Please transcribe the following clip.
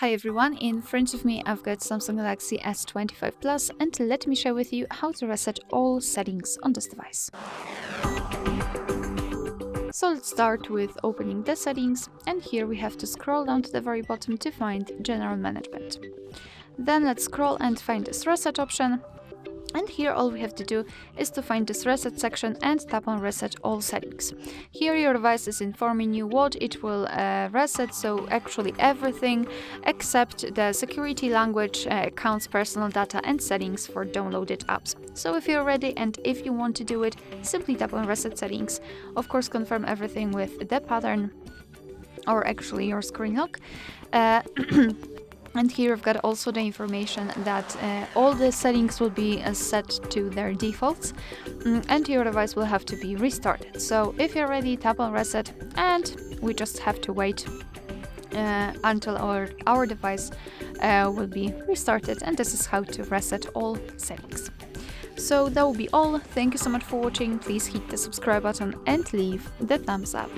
Hi everyone, in front of me I've got Samsung Galaxy S25 Plus and let me share with you how to reset all settings on this device. So let's start with opening the settings, and here we have to scroll down to the very bottom to find General Management. Then let's scroll and find this reset option. And here all we have to do is to find this reset section and tap on reset all settings. Here your device is informing you what it will reset, so actually everything except the security, language, accounts, personal data and settings for downloaded apps. So if you're ready and if you want to do it, simply tap on reset settings. Of course, confirm everything with the pattern or actually your screen lock. And here we've got also the information that all the settings will be set to their defaults, and your device will have to be restarted. So if you're ready, tap on reset and we just have to wait until our device will be restarted, and this is how to reset all settings. So that will be all. Thank you so much for watching. Please hit the subscribe button and leave the thumbs up.